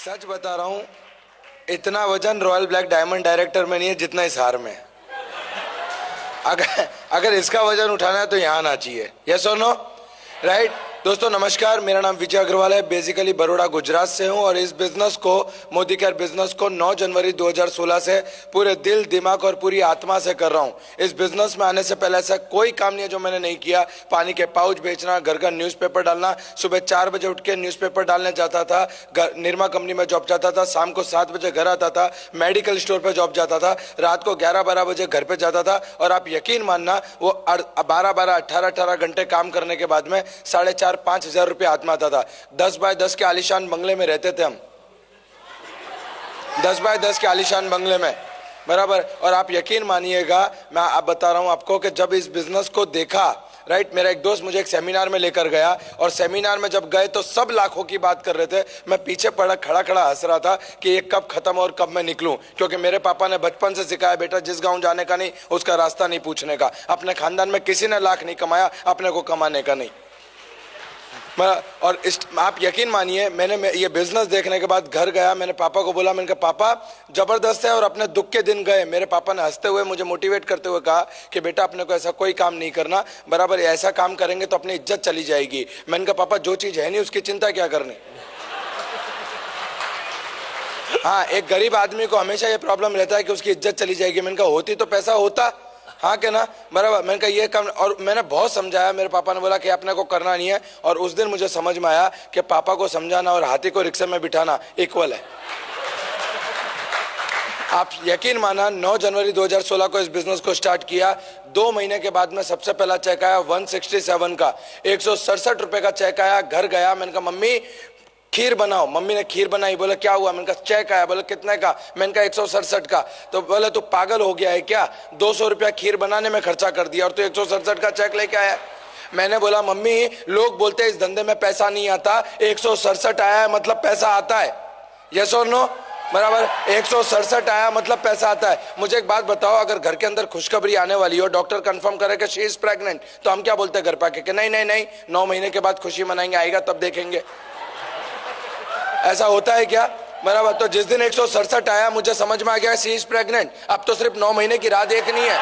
सच बता रहा हूं, इतना वजन रॉयल ब्लैक डायमंड डायरेक्टर में नहीं है जितना इस हार में है। अगर इसका वजन उठाना है तो यहां आना चाहिए। यस और नो? राइट। दोस्तों नमस्कार, मेरा नाम विजय अग्रवाल है। बेसिकली बड़ौदा गुजरात से हूं और इस बिजनेस को, मोदी केयर बिजनेस को 9 जनवरी 2016 से पूरे दिल दिमाग और पूरी आत्मा से कर रहा हूं। इस बिजनेस में आने से पहले ऐसा कोई काम नहीं है जो मैंने नहीं किया। पानी के पाउच बेचना, घर का न्यूज़पेपर डालना, सुबह 4 बजे उठ के न्यूज़पेपर डालने जाता था, निरमा कंपनी में जॉब जाता था, शाम को 7 बजे घर आता था, मेडिकल स्टोर पर जॉब जाता था, रात को 11-12 बजे घर पे जाता था। और आप यकीन मानना, वो 12-12, 18-18 घंटे काम करने के बाद में 4,500-5 हजार रुपये हाथ में आता था। 10 बाय 10 के आलीशान बंगले में रहते थे हम, 10 बाय 10 के आलीशान बंगले में, बराबर। और आप यकीन मानिएगा, मैं आप बता रहा हूं आपको कि जब इस बिजनेस को देखा, राइट, मेरा एक दोस्त मुझे एक सेमिनार में लेकर गया और सेमिनार में जब गए तो सब लाखों की बात कर रहे थे। मैं पीछे पड़ा खड़ा खड़ा हंस रहा था कि ये कब खत्म और कब मैं निकलूं, क्योंकि मेरे पापा ने बचपन से सिखाया, बेटा जिस गांव जाने का नहीं उसका रास्ता नहीं पूछने का। अपने खानदान में किसी ने लाख नहीं कमाया, अपने को कमाने का नहीं। और आप यकीन मानिए, मैंने ये बिजनेस देखने के बाद घर गया, मैंने पापा को बोला, मैंने कहा पापा जबरदस्त है। और अपने दुख के दिन गए, मेरे पापा ने हंसते हुए मुझे मोटिवेट करते हुए कहा कि बेटा अपने को ऐसा कोई काम नहीं करना, बराबर, ऐसा काम करेंगे तो अपनी इज्जत चली जाएगी। मैंने कहा पापा जो चीज है नहीं उसकी चिंता क्या करनी। हाँ, एक गरीब आदमी को हमेशा ये प्रॉब्लम रहता है कि उसकी इज्जत चली जाएगी। मैंने कहा होती तो पैसा होता, हाँ क्या ना, बराबर। मैंने कहा ये काम, और मैंने बहुत समझाया, मेरे पापा ने बोला कि अपने को करना नहीं है। और उस दिन मुझे समझ में आया कि पापा को समझाना और हाथी को रिक्शे में बिठाना इक्वल है। आप यकीन माना, 9 जनवरी 2016 को इस बिजनेस को स्टार्ट किया। 2 महीने के बाद में सबसे पहला चेक आया 167 का, 167 रुपए का चेक आया। घर गया, मैंने कहा मम्मी खीर बनाओ। मम्मी ने खीर बनाई। बोले क्या हुआ? मैंने कहा चेक आया। बोले कितने का? मैंने कहा 167 का। तो बोले तू पागल हो गया है क्या? 200 रुपया खीर बनाने में खर्चा कर दिया और तू 167 का चेक लेके आया। मैंने बोला मम्मी लोग बोलते हैं इस धंधे में पैसा नहीं आता, 167 आया है मतलब पैसा आता है। यस और नो? बराबर, 167 आया मतलब पैसा आता है। मुझे एक बात बताओ, अगर घर के अंदर खुशखबरी आने वाली हो, डॉक्टर कंफर्म करे कि शी इज प्रेग्नेंट, तो हम क्या बोलते हैं घर पाके कि नहीं नहीं नहीं, 9 महीने के बाद खुशी मनाएंगे, आएगा तब देखेंगे। ऐसा होता है क्या? बराबर। तो जिस दिन 167 आया मुझे समझ में आ गया शी इज प्रेग्नेंट। अब तो सिर्फ 9 महीने की राह देखनी है।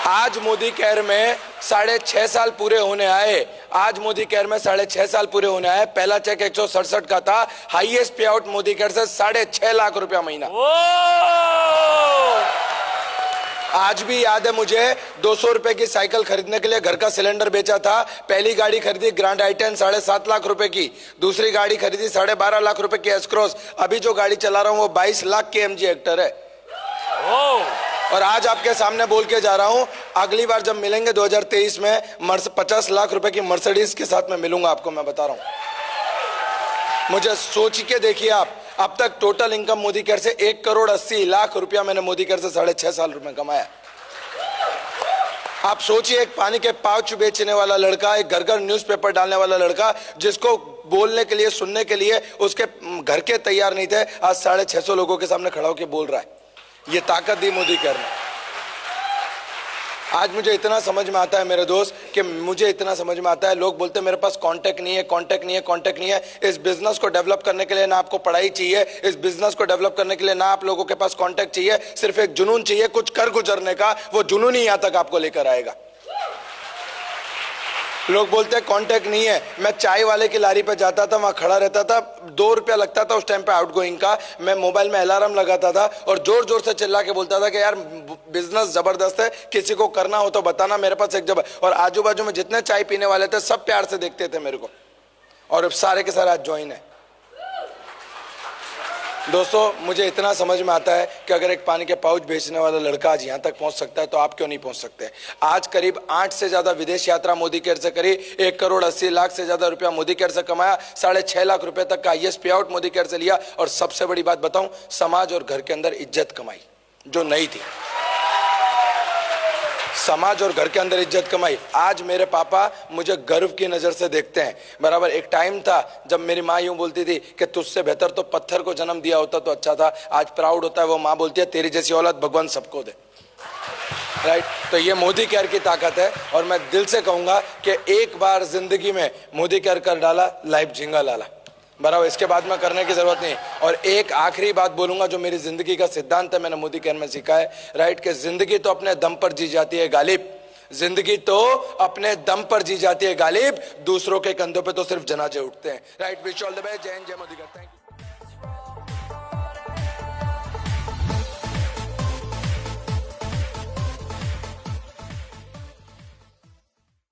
आज मोदी केयर में 6.5 साल पूरे होने आए। आज मोदी केयर में 6.5 साल पूरे होने आए। पहला चेक 167 का था। हाईएस्ट पे आउट मोदी केयर से 6.5 लाख रुपया महीना। आज भी याद है मुझे, 200 रुपए की साइकिल खरीदने के लिए घर का सिलेंडर बेचा था। पहली गाड़ी खरीदी ग्रैंड i10 7.5 लाख रुपए की। दूसरी गाड़ी खरीदी 12.5 लाख रुपए की एस क्रॉस। अभी जो गाड़ी चला रहा हूं वो 22 लाख की MG हेक्टर है। और आज आपके सामने बोल के जा रहा हूं, अगली बार जब मिलेंगे 2023 में 50 लाख रुपए की मर्सिडीज के साथ में मिलूंगा आपको, मैं बता रहा हूं। मुझे सोच के देखिए आप, अब तक टोटल इनकम मोदी केयर से 1,80,00,000 रुपया मैंने मोदी केयर से 6.5 साल में कमाया। आप सोचिए, एक पानी के पाउच बेचने वाला लड़का, एक घर घर न्यूज़पेपर डालने वाला लड़का, जिसको बोलने के लिए, सुनने के लिए उसके घर के तैयार नहीं थे, आज 650 लोगों के सामने खड़ा होकर बोल रहा है। ये ताकत दी मोदी केयर ने। आज मुझे इतना समझ में आता है मेरे दोस्त, कि मुझे इतना समझ में आता है, लोग बोलते हैं मेरे पास कांटेक्ट नहीं है, कांटेक्ट नहीं है, कांटेक्ट नहीं है। इस बिजनेस को डेवलप करने के लिए ना आपको पढ़ाई चाहिए, इस बिजनेस को डेवलप करने के लिए ना आप लोगों के पास कांटेक्ट चाहिए, सिर्फ एक जुनून चाहिए कुछ कर गुजरने का। वो जुनून ही यहां तक आपको लेकर आएगा। लोग बोलते हैं कांटेक्ट नहीं है। मैं चाय वाले की लारी पे जाता था, वहां खड़ा रहता था, 2 रुपया लगता था उस टाइम पे आउटगोइंग का। मैं मोबाइल में अलार्म लगाता था और जोर जोर से चिल्ला के बोलता था कि यार बिजनेस जबरदस्त है, किसी को करना हो तो बताना, मेरे पास एक जब। और आजू बाजू में जितने चाय पीने वाले थे सब प्यार से देखते थे मेरे को, और सारे के सारे आज ज्वाइन है। दोस्तों मुझे इतना समझ में आता है कि अगर एक पानी के पाउच बेचने वाला लड़का आज यहाँ तक पहुँच सकता है तो आप क्यों नहीं पहुँच सकते। आज करीब 8 से ज्यादा विदेश यात्रा मोदी केयर से करी, 1,80,00,000 से ज्यादा रुपया मोदी केयर से कमाया, 6.5 लाख रुपए तक का हाईएस्ट पे आउट मोदी केयर से लिया। और सबसे बड़ी बात बताऊं, समाज और घर के अंदर इज्जत कमाई जो नहीं थी। समाज और घर के अंदर इज्जत कमाई। आज मेरे पापा मुझे गर्व की नजर से देखते हैं, बराबर। एक टाइम था जब मेरी माँ यूं बोलती थी कि तुझसे बेहतर तो पत्थर को जन्म दिया होता तो अच्छा था। आज प्राउड होता है, वो माँ बोलती है तेरी जैसी औलाद भगवान सबको दे। राइट। तो ये मोदी केयर की ताकत है और मैं दिल से कहूंगा कि एक बार जिंदगी में मोदी केयर कर डाला, लाइफ झिंगा लाला, बराबर। इसके बाद में करने की जरूरत नहीं। और एक आखिरी बात बोलूंगा जो मेरी जिंदगी का सिद्धांत है, मैंने मोदी केयर में सीखा है, राइट, कि जिंदगी तो अपने दम पर जी जाती है गालिब, जिंदगी तो अपने दम पर जी जाती है गालिब, दूसरों के कंधों पे तो सिर्फ जनाजे उठते हैं, right. Wish all the best. जय हिंद, जय मोदी। Thank you.